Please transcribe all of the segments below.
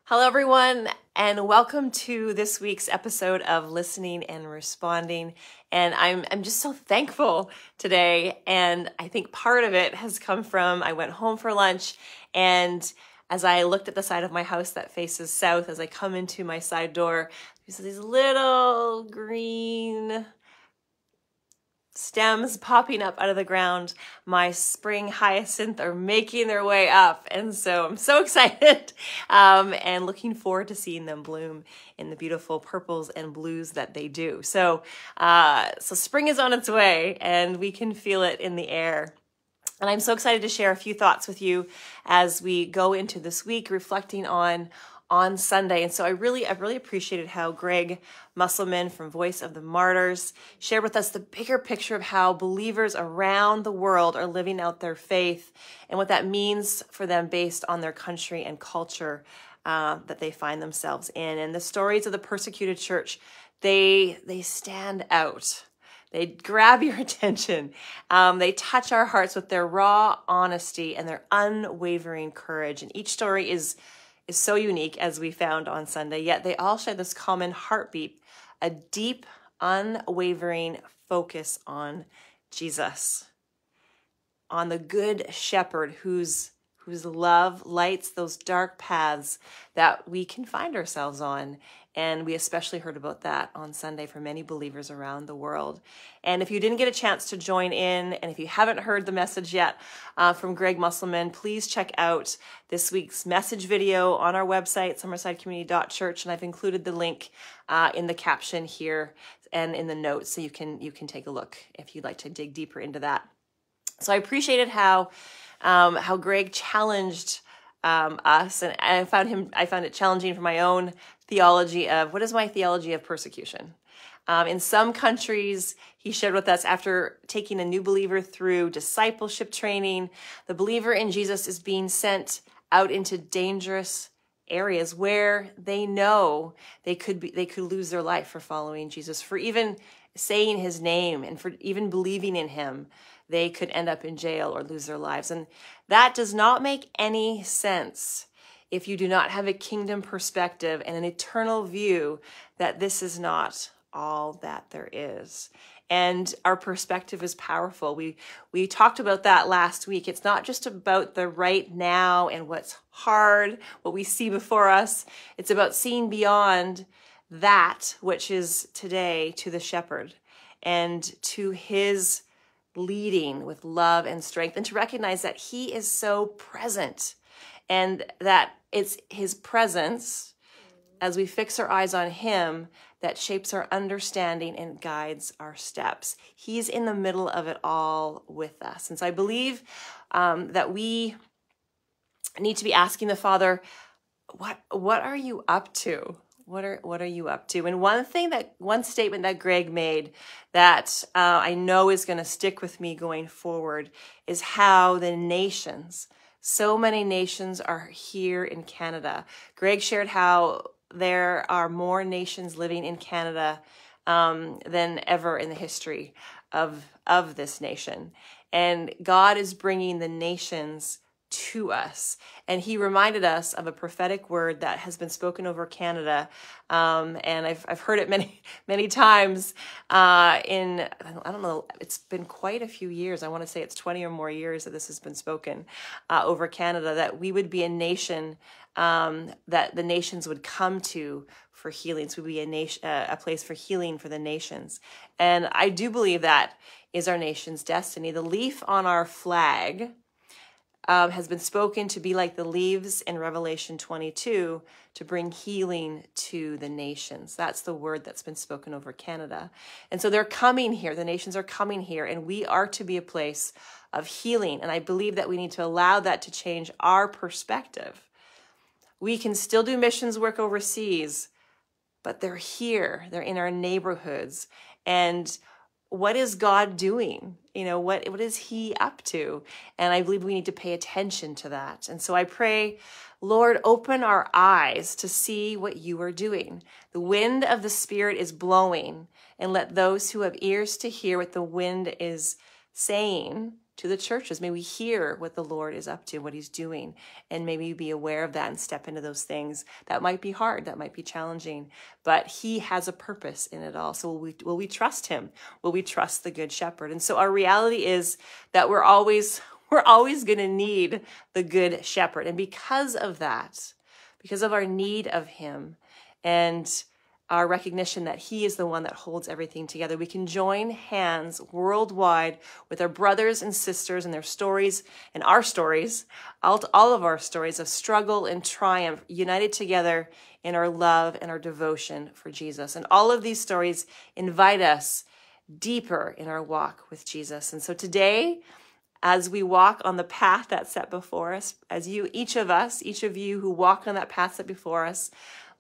Hello, everyone, and welcome to this week's episode of Listening and Responding. And I'm just so thankful today. And I think part of it has come from I went home for lunch, and as I looked at the side of my house that faces south, as I come into my side door, there's these little green stems popping up out of the ground. My spring hyacinth are making their way up. And so I'm so excited and looking forward to seeing them bloom in the beautiful purples and blues that they do. So spring is on its way and we can feel it in the air. And I'm so excited to share a few thoughts with you as we go into this week, reflecting on Sunday. And so I really appreciated how Greg Musselman from Voice of The Martyrs shared with us the bigger picture of how believers around the world are living out their faith and what that means for them based on their country and culture that they find themselves in. And the stories of the persecuted church, they stand out. They grab your attention. They touch our hearts with their raw honesty and their unwavering courage. And each story is so unique, as we found on Sunday, yet they all share this common heartbeat, a deep, unwavering focus on Jesus, on the good shepherd whose love lights those dark paths that we can find ourselves on. And we especially heard about that on Sunday for many believers around the world. And if you didn't get a chance to join in, and if you haven't heard the message yet from Greg Musselman, please check out this week's message video on our website, summersidecommunity.church. And I've included the link in the caption here and in the notes, so you can take a look if you'd like to dig deeper into that. So I appreciated how Greg challenged us, and I found it challenging for my own theology of what is my theology of persecution. In some countries, he shared with us, after taking a new believer through discipleship training, the believer in Jesus is being sent out into dangerous areas where they know they could lose their life for following Jesus, for even saying his name and for even believing in him. They could end up in jail or lose their lives. And that does not make any sense if you do not have a kingdom perspective and an eternal view that this is not all that there is. And our perspective is powerful. We talked about that last week. It's not just about the right now and what's hard, what we see before us. It's about seeing beyond that which is today to the shepherd and to his leading with love and strength, and to recognize that he is so present and that it's his presence as we fix our eyes on him that shapes our understanding and guides our steps. He's in the middle of it all with us. And so I believe that we need to be asking the Father, what are you up to? What are you up to? And one statement that Greg made that I know is going to stick with me going forward is how the nations, so many nations are here in Canada. Greg shared how there are more nations living in Canada than ever in the history of this nation. And God is bringing the nations to us. And he reminded us of a prophetic word that has been spoken over Canada. And I've heard it many times I don't know, it's been quite a few years. I want to say it's 20 or more years that this has been spoken over Canada, that we would be a nation that the nations would come to for healing. So we'd be a place for healing for the nations. And I do believe that is our nation's destiny. The leaf on our flag has been spoken to be like the leaves in Revelation 22 to bring healing to the nations. That's the word that's been spoken over Canada. And so they're coming here. The nations are coming here, and we are to be a place of healing. And I believe that we need to allow that to change our perspective. We can still do missions work overseas, but they're here. They're in our neighborhoods. And what is God doing? What is he up to? And I believe we need to pay attention to that. And so I pray, Lord, open our eyes to see what you are doing. The wind of the Spirit is blowing, and let those who have ears to hear what the wind is saying to the churches. May we hear what the Lord is up to, what he's doing, and maybe be aware of that and step into those things that might be hard, that might be challenging, but he has a purpose in it all. So will we trust him? Will we trust the Good Shepherd? And so our reality is that we're always going to need the Good Shepherd. And because of that, because of our need of him and our recognition that he is the one that holds everything together, we can join hands worldwide with our brothers and sisters and their stories and our stories, all of our stories of struggle and triumph, united together in our love and our devotion for Jesus. And all of these stories invite us deeper in our walk with Jesus. And so today, as we walk on the path that's set before us, each of you who walk on that path set before us,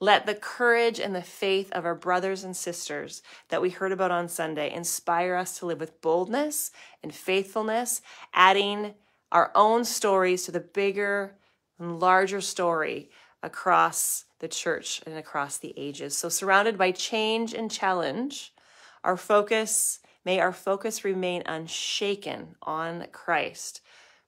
let the courage and the faith of our brothers and sisters that we heard about on Sunday inspire us to live with boldness and faithfulness, adding our own stories to the bigger and larger story across the church and across the ages. So surrounded by change and challenge, may our focus remain unshaken on Christ,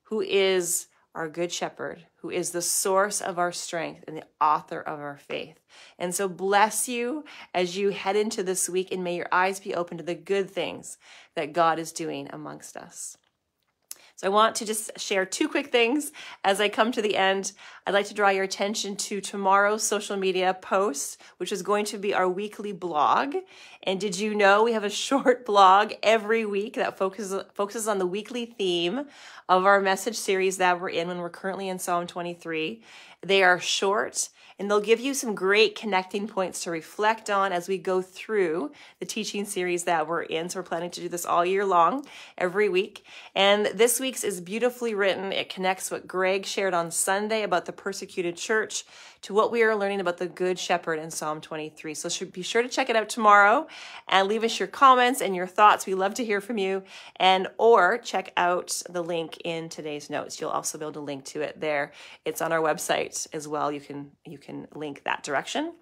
who is our Good Shepherd, who is the source of our strength and the author of our faith. And so bless you as you head into this week, and may your eyes be open to the good things that God is doing amongst us. So I want to just share two quick things as I come to the end. I'd like to draw your attention to tomorrow's social media post, which is going to be our weekly blog. And did you know we have a short blog every week that focuses on the weekly theme of our message series that we're in when we're currently in Psalm 23. They are short, and they'll give you some great connecting points to reflect on as we go through the teaching series that we're in. So we're planning to do this all year long, every week. And this week's is beautifully written. It connects what Greg shared on Sunday about the persecuted church to what we are learning about the Good Shepherd in Psalm 23. So be sure to check it out tomorrow and leave us your comments and your thoughts. We love to hear from you, or check out the link in today's notes. You'll also be able to link to it there. It's on our website as well. You can link that direction.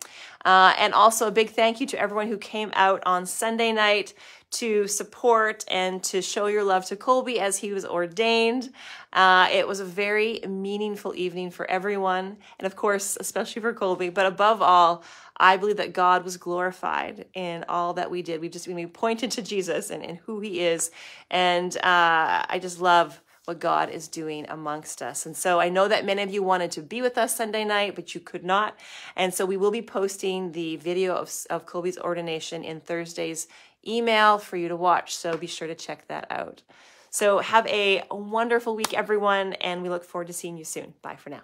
And also a big thank you to everyone who came out on Sunday night to support and to show your love to Colby as he was ordained. It was a very meaningful evening for everyone, and of course, especially for Colby. But above all, I believe that God was glorified in all that we did. We pointed to Jesus and who he is, and I just love what God is doing amongst us. And so I know that many of you wanted to be with us Sunday night, but you could not. And so we will be posting the video of Colby's ordination in Thursday's email for you to watch. So be sure to check that out. So have a wonderful week, everyone, and we look forward to seeing you soon. Bye for now.